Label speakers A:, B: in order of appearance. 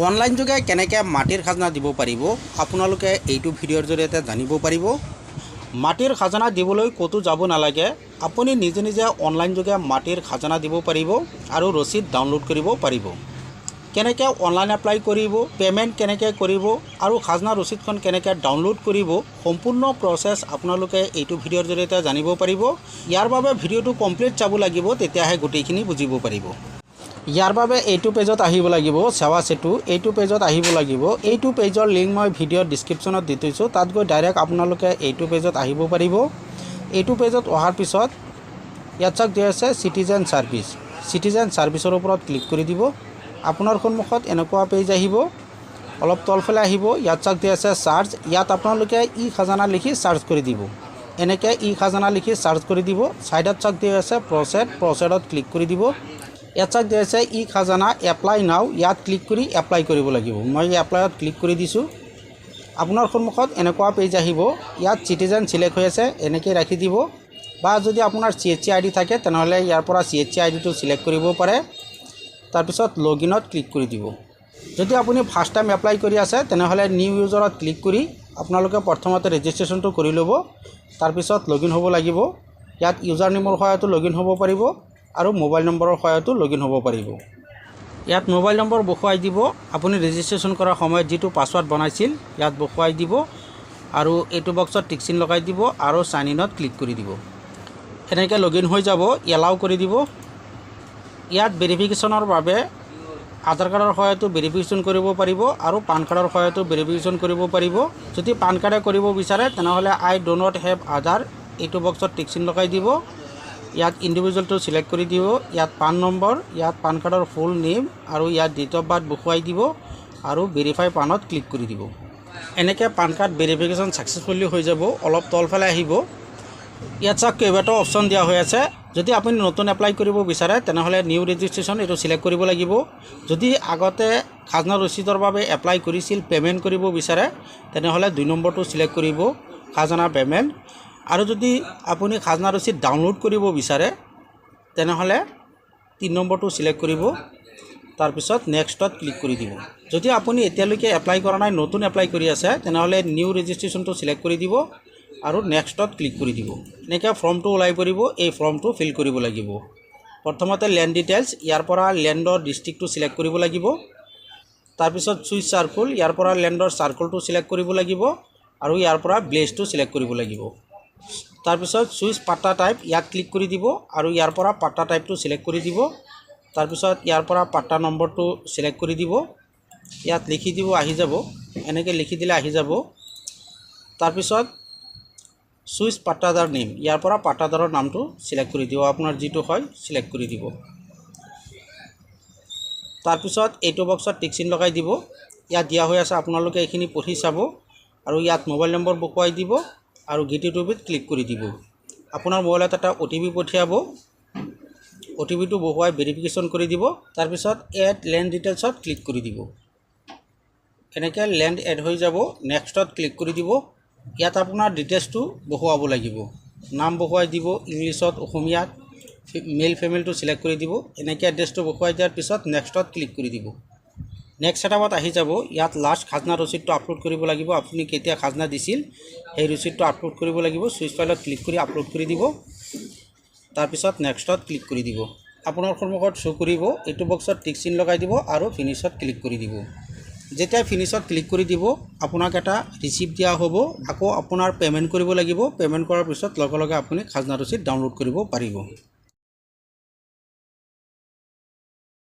A: Online যোগে কেনেকৈ মাটিৰ খাজনা দিব পাৰিব আপোনালোকে এইটো ভিডিঅ'ৰ জৰিয়তে জানিব পাৰিব। মাটিৰ খাজনা দিবলৈ ক'তো যাব নালাগে, আপুনি নিজে নিজে অনলাইন যোগে মাটিৰ খাজনা দিব পাৰিব আৰু ৰচিদ ডাউনলোড কৰিব পাৰিব। কেনেকৈ অনলাইন এপ্লাই কৰিব, পে'মেণ্ট কেনেকৈ কৰিব আৰু খাজনা ৰচিদখন কেনেকৈ ডাউনলোড কৰিব, সম্পূৰ্ণ প্ৰচেছ আপোনালোকে এইটো ভিডিঅ'ৰ জৰিয়তে জানিব পাৰিব। ইয়াৰ বাবে ভিডিঅ'টো কমপ্লিট চাব লাগিব, তেতিয়াহে গোটেইখিনি বুজিব পাৰিব। ইয়াৰ বাবে এইটো পেজত আহিব লাগিব, সেৱা সেতু এইটো পেজত আহিব লাগিব। এইটো পেজৰ লিংক মই ভিডিঅ'ৰ ডিছক্ৰিপশ্যনত দি থৈছোঁ, তাত গৈ ডাইৰেক্ট আপোনালোকে এইটো পেজত আহিব পাৰিব। এইটো পেজত অহাৰ পিছত ইয়াত চাওক দিয়া আছে চিটিজেন ছাৰ্ভিচ। চিটিজেন ছাৰ্ভিচৰ ওপৰত ক্লিক কৰি দিব। আপোনাৰ সন্মুখত এনেকুৱা পেজ আহিব, অলপ তলফালে আহিব, ইয়াত চাওক দিয়া আছে চাৰ্চ। ইয়াত আপোনালোকে ই খাজানা লিখি চাৰ্চ কৰি দিব। এনেকৈ ই খাজানা লিখি চাৰ্চ কৰি দিব। ছাইডত চাওক দিয়া আছে প্ৰচেডত ক্লিক কৰি দিব। ইয়াত চাওক দিয়া আছে ই খাজানা এপ্লাই নাও, ইয়াত ক্লিক কৰি এপ্লাই কৰিব লাগিব। মই এপ্লাইত ক্লিক কৰি দিছোঁ। আপোনাৰ সন্মুখত এনেকুৱা পেজ আহিব, ইয়াত চিটিজেন চিলেক্ট হৈ আছে, এনেকৈ ৰাখি দিব। বা যদি আপোনাৰ CHC ID থাকে তেনেহ'লে ইয়াৰ পৰা CHC IDটো চিলেক্ট কৰিব পাৰে। তাৰপিছত লগইনত ক্লিক কৰি দিব। যদি আপুনি ফাৰ্ষ্ট টাইম এপ্লাই কৰি আছে তেনেহ'লে নিউ ইউজাৰত ক্লিক কৰি আপোনালোকে প্ৰথমতে ৰেজিষ্ট্ৰেশ্যনটো কৰি ল'ব। তাৰপিছত লগইন হ'ব লাগিব। ইয়াত ইউজাৰ নেমৰ সহায়তো লগইন হ'ব পাৰিব আৰু মোবাইল নম্বৰৰ সহায়তো লগইন হ'ব পাৰিব। ইয়াত মোবাইল নম্বৰ বহুৱাই দিব। আপুনি ৰেজিষ্ট্ৰেশ্যন কৰাৰ সময়ত যিটো পাছৱাৰ্ড বনাইছিল ইয়াত বহুৱাই দিব আৰু এইটো বক্সত টিক চিন লগাই দিব আৰু সাইন ইনত ক্লিক কৰি দিব। এনেকৈ লগইন হৈ যাব, এলাউ কৰি দিব। ইয়াত ভেৰিফিকেশ্যনৰ বাবে আধাৰ কাৰ্ডৰ সহায়তো ভেৰিফিকেশ্যন কৰিব পাৰিব আৰু পান কাৰ্ডৰ সহায়তো ভেৰিফিকেশ্যন কৰিব পাৰিব। যদি পান কাৰ্ডে কৰিব বিচাৰে তেনেহ'লে আই ডো নট হেভ আধাৰ এইটো বক্সত টিক চিন লগাই দিব। ইয়াত ইণ্ডিভিজুৱেলটো চিলেক্ট কৰি দিব। ইয়াত পান নম্বৰ, ইয়াত পান কাৰ্ডৰ ফুল নেম আৰু ইয়াত ডেট অফ বাৰ্থ বহুৱাই দিব আৰু ভেৰিফাই পানত ক্লিক কৰি দিব। এনেকৈ পান কাৰ্ড ভেৰিফিকেশ্যন ছাকচেছফুলি হৈ যাব। অলপ তলফালে আহিব, ইয়াত চাওক কেইবাটাও অপশ্যন দিয়া হৈ আছে। যদি আপুনি নতুন এপ্লাই কৰিব বিচাৰে তেনেহ'লে নিউ ৰেজিষ্ট্ৰেশ্যন এইটো চিলেক্ট কৰিব লাগিব। যদি আগতে খাজনা ৰচিদৰ বাবে এপ্লাই কৰিছিল, পে'মেণ্ট কৰিব বিচাৰে তেনেহ'লে 2 নম্বৰটো চিলেক্ট কৰিব, খাজনা পে'মেণ্ট। আৰু যদি আপুনি খাজনা ৰচিদ ডাউনলোড কৰিব বিচাৰে তেনেহ'লে 3 নম্বৰটো চিলেক্ট কৰিব। তাৰপিছত নেক্সটত ক্লিক কৰি দিব। যদি আপুনি এতিয়ালৈকে এপ্লাই কৰা নাই, নতুন এপ্লাই কৰি আছে তেনেহ'লে নিউ ৰেজিষ্ট্ৰেশ্যনটো চিলেক্ট কৰি দিব আৰু নেক্সটত ক্লিক কৰি দিব। এনেকৈ ফৰ্মটো ওলাই পৰিব, এই ফৰ্মটো ফিল কৰিব লাগিব। প্ৰথমতে লেণ্ড ডিটেইলছ, ইয়াৰ পৰা লেণ্ডৰ ডিষ্ট্ৰিক্টটো চিলেক্ট কৰিব লাগিব। তাৰপিছত চুইচ চাৰ্কুল, ইয়াৰ পৰা লেণ্ডৰ চাৰ্কুলটো চিলেক্ট কৰিব লাগিব আৰু ইয়াৰ পৰা ব্লেজটো চিলেক্ট কৰিব লাগিব। তাৰপিছত চুইচ পাট্টা টাইপ, ইয়াত ক্লিক কৰি দিব আৰু ইয়াৰ পৰা পাট্টা টাইপটো চিলেক্ট কৰি দিব। তাৰপিছত ইয়াৰ পৰা পাট্টা নম্বৰটো চিলেক্ট কৰি দিব, ইয়াত লিখি দিব, আহি যাব। এনেকৈ লিখি দিলে আহি যাব। তাৰপিছত চুইচ পাট্টাদাৰ নেম, ইয়াৰ পৰা পাট্টাদাৰৰ নামটো চিলেক্ট কৰি দিব, আপোনাৰ যিটো হয় চিলেক্ট কৰি দিব। তাৰপিছত এইটো বক্সত টিক চিন লগাই দিব। ইয়াত দিয়া হৈ আছে, আপোনালোকে এইখিনি পঢ়ি চাব আৰু ইয়াত মোবাইল নম্বৰ বহুৱাই দিব আৰু গেট ইউটিউবত ক্লিক কৰি দিব। আপোনাৰ মোবাইলত এটা OTP পঠিয়াব, OTPটো বহুৱাই ভেৰিফিকেশ্যন কৰি দিব। তাৰপিছত এড লেণ্ড ডিটেইলছত ক্লিক কৰি দিব। এনেকৈ লেণ্ড এড হৈ যাব, নেক্সটত ক্লিক কৰি দিব। ইয়াত আপোনাৰ ডিটেইলছটো বহুৱাব লাগিব, নাম বহুৱাই দিব, ইংলিছত, অসমীয়াত, মেল ফিমেলটো চিলেক্ট কৰি দিব। এনেকৈ এড্ৰেছটো বহুৱাই দিয়াৰ পিছত নেক্সটত ক্লিক কৰি দিব। নেক্সট ছেটআপত আহি যাব। ইয়াত লাষ্ট খাজনা ৰচিদটো আপলোড কৰিব লাগিব, আপুনি কেতিয়া খাজনা দিছিল সেই ৰচিদটো আপলোড কৰিব লাগিব। চুইচ ফাইলত ক্লিক কৰি আপলোড কৰি দিব। তাৰপিছত নেক্সটত ক্লিক কৰি দিব। আপোনাৰ সন্মুখত শ্ব' কৰিব, এইটো বক্সত টিক চিন লগাই দিব আৰু ফিনিছত ক্লিক কৰি দিব। যেতিয়া ফিনিছত ক্লিক কৰি দিব আপোনাক এটা ৰিচিপ্ট দিয়া হ'ব। আকৌ আপোনাৰ পে'মেণ্ট কৰিব লাগিব। পে'মেণ্ট কৰাৰ পিছত লগে লগে আপুনি খাজনা ৰচিদ ডাউনলোড কৰিব পাৰিব।